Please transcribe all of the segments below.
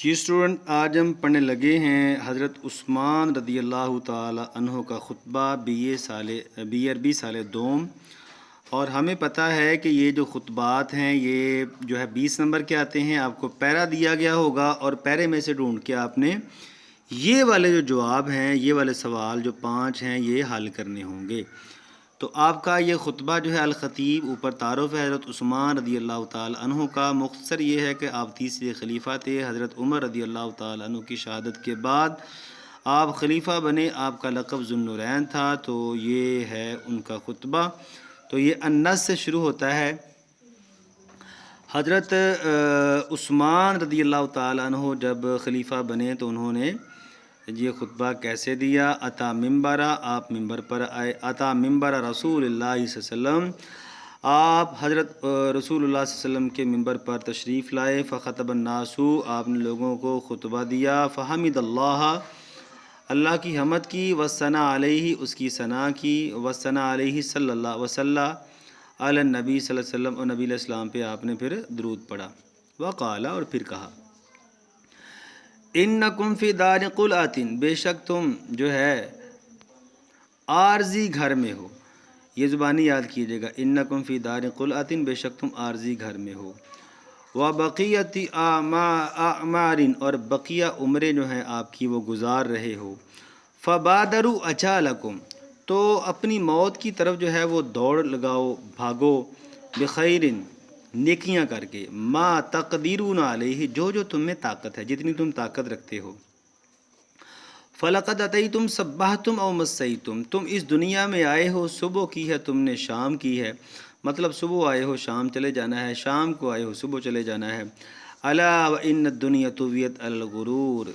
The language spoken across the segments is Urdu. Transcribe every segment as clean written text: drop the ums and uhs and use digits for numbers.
جی اسٹوڈنٹ، آج ہم پڑھنے لگے ہیں حضرت عثمان رضی اللہ تعالی عنہ کا خطبہ بی عربی سال دوم۔ اور ہمیں پتہ ہے کہ یہ جو خطبات ہیں یہ جو ہے 20 نمبر کے آتے ہیں۔ آپ کو پیرا دیا گیا ہوگا اور پیرے میں سے ڈھونڈ کے آپ نے یہ والے جو جواب ہیں، یہ والے سوال جو 5 ہیں، یہ حل کرنے ہوں گے۔ تو آپ کا یہ خطبہ جو ہے الخطیب، اوپر تعارف ہے حضرت عثمان رضی اللہ تعالی عنہ کا۔ مختصر یہ ہے کہ آپ تیسرے خلیفہ تھے۔ حضرت عمر رضی اللہ تعالی عنہ کی شہادت کے بعد آپ خلیفہ بنے، آپ کا لقب ذو النورین تھا۔ تو یہ ہے ان کا خطبہ۔ تو یہ النص سے شروع ہوتا ہے۔ حضرت عثمان رضی اللہ تعالی عنہ جب خلیفہ بنے تو انہوں نے یہ خطبہ کیسے دیا؟ عطا ممبرہ، آپ ممبر پر آئے۔ عطا ممبر رسول اللہ صلی اللہ علیہ وسلم، آپ حضرت رسول اللہ صلی اللہ علیہ وسلم کے ممبر پر تشریف لائے۔ فخطب الناس، آپ نے لوگوں کو خطبہ دیا۔ فحمد اللہ، اللہ کی حمد کی۔ وثنا علیہ، اس کی ثنا کی۔ وثنا علیہ صلی اللہ وسلم علی النبی صلی اللہ علیہ وسلم، اور نبی علیہ السلام پہ آپ نے پھر درود پڑھا۔ وقال، اور پھر کہا، انکم فی دار قلعۃ، بے شک تم جو ہے عارضی گھر میں ہو۔ یہ زبانی یاد کیجیے گا، انکم فی دار قلعۃ، بے شک تم عارضی گھر میں ہو۔ وبقیت اعمار، اور بقیہ عمریں جو ہیں آپ کی وہ گزار رہے ہو۔ فبادروا اجالکم، تو اپنی موت کی طرف جو ہے وہ دوڑ لگاؤ، بھاگو۔ بخیر، نیکیاں کر کے۔ ما تقدیرون علیہ، جو تم میں طاقت ہے، جتنی تم طاقت رکھتے ہو۔ فلقد اتیتم صبحتم او مسیتم، تم اس دنیا میں آئے ہو، صبح کی ہے تم نے، شام کی ہے۔ مطلب صبح آئے ہو شام چلے جانا ہے، شام کو آئے ہو صبح چلے جانا ہے۔ الا وان الدنیا طویت علی الغرور،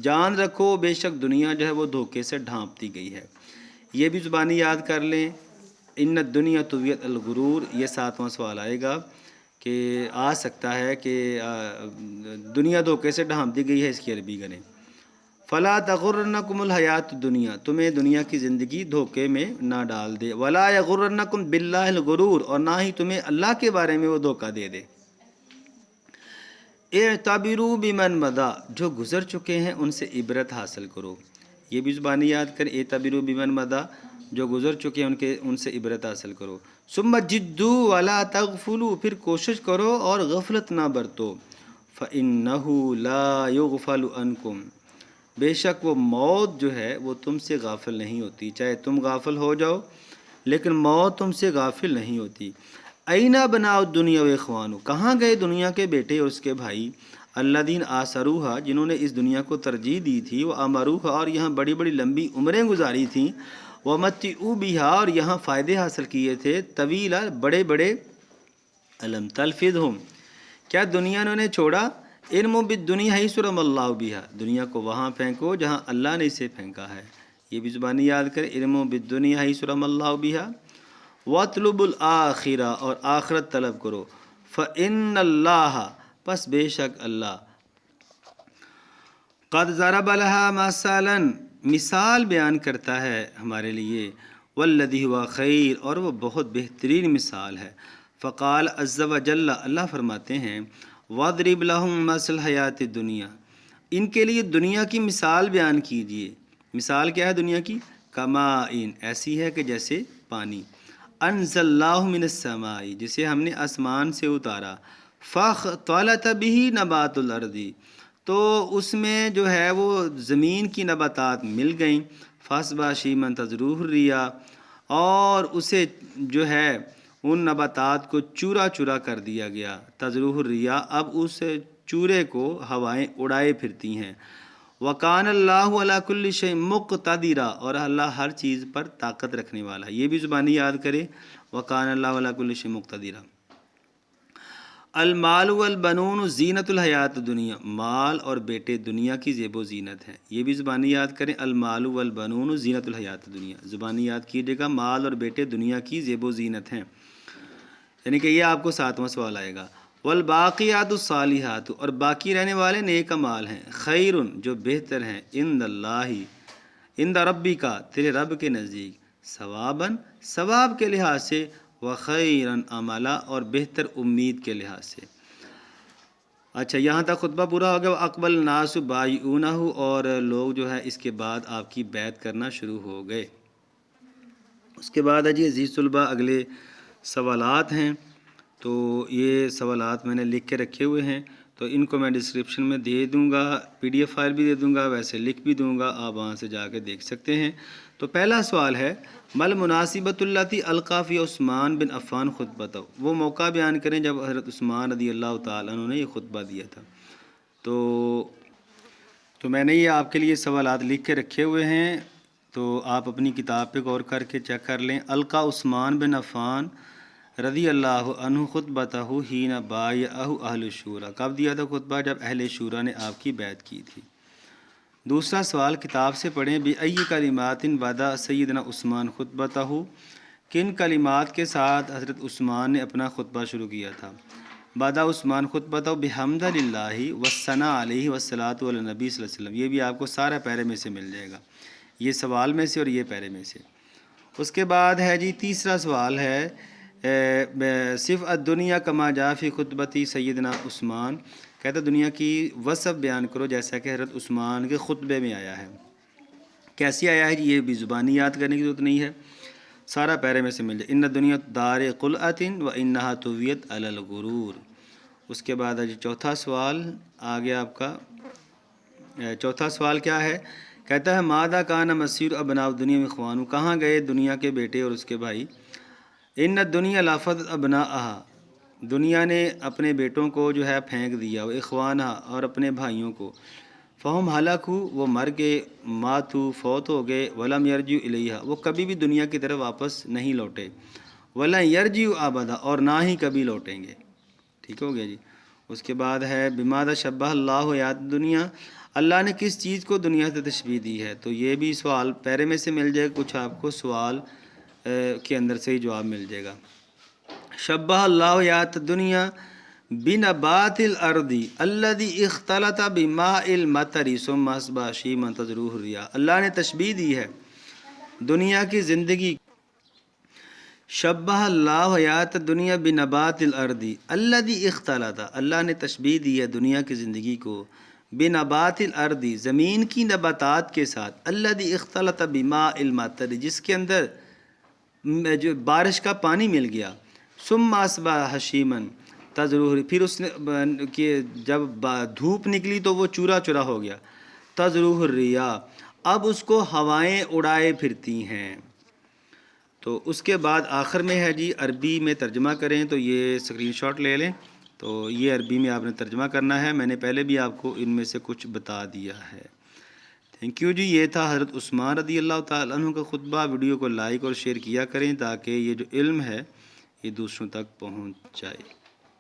جان رکھو بے شک دنیا جو ہے وہ دھوکے سے ڈھانپتی گئی ہے۔ یہ بھی زبانی یاد کر لیں، ان الدنیا طویت علی الغرور۔ یہ 7واں سوال آئے گا کہ آ سکتا ہے کہ دنیا دھوکے سے ڈھانپتی گئی ہے، اس کی عربی کریں۔ فلا تغرنکم الحیات الدنیا، تمہیں دنیا کی زندگی دھوکے میں نہ ڈال دے۔ ولا یغرنکم باللہ الغرور، اور نہ ہی تمہیں اللہ کے بارے میں وہ دھوکہ دے دے۔ اعتبروا بمن مضی، جو گزر چکے ہیں ان سے عبرت حاصل کرو۔ یہ بھی زبانی یاد کر، اعتبروا بمن مضی، جو گزر چکے ہیں ان سے عبرت حاصل کرو۔ ثم جدوا ولا تغفلوا، پھر کوشش کرو اور غفلت نہ برتو۔ فإنہ لا یغفل عنکم، بے شک وہ موت جو ہے وہ تم سے غافل نہیں ہوتی، چاہے تم غافل ہو جاؤ لیکن موت تم سے غافل نہیں ہوتی۔ اینا بناؤ دنیا و اخوانو، کہاں گئے دنیا کے بیٹے اور اس کے بھائی؟ الذین آثروہا، جنہوں نے اس دنیا کو ترجیح دی تھی، وہ امروہا، اور یہاں بڑی بڑی لمبی عمریں گزاری تھیں، ومتعوا بہا، اور یہاں فائدے حاصل کیے تھے، طویلا، بڑے بڑے۔ الم تلفظہم، کیا دنیا انہوں نے چھوڑا؟ علم بالدنیا حیث رمی اللہ بہا، دنیا کو وہاں پھینکو جہاں اللہ نے اسے پھینکا ہے۔ یہ بھی زبانی یاد کریں، علم بالدنیا حیث رمی اللہ بہا۔ واطلب الآخرہ، اور آخرت طلب کرو۔ فإن اللہ، پس بے شک اللہ، قد ضرب لها مثلا، مثال بیان کرتا ہے ہمارے لیے، والذی ہوا خیر، اور وہ بہت بہترین مثال ہے۔ فقال عز وجل، اللہ فرماتے ہیں، وَاضْرِبْ لَهُم مَثَلَ الْحَيَاةِ الدُّنْيَا، ان کے لیے دنیا کی مثال بیان کیجیے۔ مثال کیا ہے دنیا کی؟ کماء، ایسی ہے کہ جیسے پانی، انزلناہ من السماء، جسے ہم نے آسمان سے اتارا، فاختلط بہ نبات الارض، تو اس میں جو ہے وہ زمین کی نباتات مل گئیں، فاصبح شیما تذروہ الرياح، اور اسے جو ہے ان نباتات کو چورا چورا کر دیا گیا، تذروہ الرياح، اب اس چورے کو ہوائیں اڑائے پھرتی ہیں۔ وکان اللہ علی کل شیء مقتدرا، اور اللہ ہر چیز پر طاقت رکھنے والا ہے۔ یہ بھی زبانی یاد کرے، وکان اللہ علی کل شیء مقتدرا۔ المال والبنون زینت الحیات الدنیا، مال اور بیٹے دنیا کی زیب و زینت ہے۔ یہ بھی زبانی یاد کریں، المال والبنون زینت الحیات الدنیا، زبانی یاد کیجیے گا، مال اور بیٹے دنیا کی زیب و زینت ہیں، یعنی کہ یہ آپ کو 7واں سوال آئے گا۔ والباقیات الصالحات، اور باقی رہنے والے نیک اعمال ہیں، خیر، جو بہتر ہیں، عند اللہ، عند ربی کا، تیرے رب کے نزدیک، ثواباً، ثواب کے لحاظ سے، وخیراً عملا، اور بہتر امید کے لحاظ سے۔ اچھا یہاں تک خطبہ پورا ہو گیا. اقبل الناس بایعونہ، اور لوگ جو ہے اس کے بعد آپ کی بیعت کرنا شروع ہو گئے. اس کے بعد ہے جی عزیز طلبہ اگلے سوالات ہیں. تو یہ سوالات میں نے لکھ کے رکھے ہوئے ہیں، تو ان کو میں ڈسکرپشن میں دے دوں گا، پی ڈی ایف فائل بھی دے دوں گا، ویسے لکھ بھی دوں گا، آپ وہاں سے جا کے دیکھ سکتے ہیں. تو پہلا سوال ہے مل مناسبۃ التی القیٰ فی عثمان بن عفان خطبۃ، وہ موقع بیان کریں جب حضرت عثمان رضی اللہ تعالیٰ عنہ نے یہ خطبہ دیا تھا. تو میں نے یہ آپ کے لیے سوالات لکھ کے رکھے ہوئے ہیں، تو آپ اپنی کتاب پہ غور کر کے چیک کر لیں. القیٰ عثمان بن عفان رضی اللہ عنہ خطبتہ حین بایعہ اہل الشورى، کب دیا تھا خطبہ؟ جب اہل شورا نے آپ کی بیعت کی تھی. دوسرا سوال کتاب سے پڑھیں بأی کلمات بدأ سیدنا عثمان خطبتہ، کن کلمات کے ساتھ حضرت عثمان نے اپنا خطبہ شروع کیا تھا؟ بدأ عثمان خطبتہ بحمد للہ والثناء علیہ والصلاۃ علی النبی صلی اللہ علیہ وسلم. یہ بھی آپ کو سارا پیرے میں سے مل جائے گا، یہ سوال میں سے اور یہ پیرے میں سے. اس کے بعد ہے جی تیسرا سوال ہے صف الدنیا کما جاء فی خطبتی سیدنا عثمان، کہتا دنیا کی وصف بیان کرو جیسا کہ حضرت عثمان کے خطبے میں آیا ہے. کیسی آیا ہے جی؟ یہ بھی زبانی یاد کرنے کی ضرورت نہیں ہے، سارا پیرے میں سے مل جائے. ان دنیا دار قلعۃ و انہا طویت علی الغرور. اس کے بعد ہے جی چوتھا سوال آ گیا آپ کا. چوتھا سوال کیا ہے؟ کہتا ہے ماذا کان مسیر ابناء الدنیا میں اخوانو، کہاں گئے دنیا کے بیٹے اور اس کے بھائی؟ ان الدنیا لافت ابناءہا، دنیا نے اپنے بیٹوں کو جو ہے پھینک دیا، وہ اخوانہا اور اپنے بھائیوں کو. فہم ہلاکو، وہ مر گئے، ماتو فوت ہو گئے، ولم یرجعوا الیہا، وہ کبھی بھی دنیا کی طرف واپس نہیں لوٹے، ولن یرجعوا ابدا، اور نہ ہی کبھی لوٹیں گے. ٹھیک ہو گیا جی. اس کے بعد ہے بماذا شبہ اللہ حیات دنیا، اللہ نے کس چیز کو دنیا سے تشبیہ دی ہے؟ تو یہ بھی سوال پیرے میں سے مل جائے گا، کچھ آپ کو سوال کے اندر سے ہی جواب مل جائے گا. شبہ اللہ حیات دنیا بنبات الارض الذی اختلط بماء المطر ثم اصبح شیما تذروہ الرياح، اللہ نے تشبیہ دی ہے دنیا کی زندگی. شبہ اللہ حیات دنیا بنبات الارض الذی اختلط، اللہ نے تشبیہ دی ہے دنیا کی زندگی کو بنبات الارض، زمین کی نباتات کے ساتھ، الذی اختلط بماء المطر، جس کے اندر جو بارش کا پانی مل گیا. ثم اصبح حشیما تذروہ، پھر اس نے کہ جب دھوپ نکلی تو وہ چورا چورا ہو گیا. تذروہ الرياح، اب اس کو ہوائیں اڑائے پھرتی ہیں. تو اس کے بعد آخر میں ہے جی عربی میں ترجمہ کریں، تو یہ اسکرین شاٹ لے لیں. تو یہ عربی میں آپ نے ترجمہ کرنا ہے، میں نے پہلے بھی آپ کو ان میں سے کچھ بتا دیا ہے. تھینک یو جی. یہ تھا حضرت عثمان رضی اللہ تعالیٰ عنہ کا خطبہ. ویڈیو کو لائک اور شیئر کیا کریں تاکہ یہ جو علم ہے یہ دوسروں تک پہنچ جائے.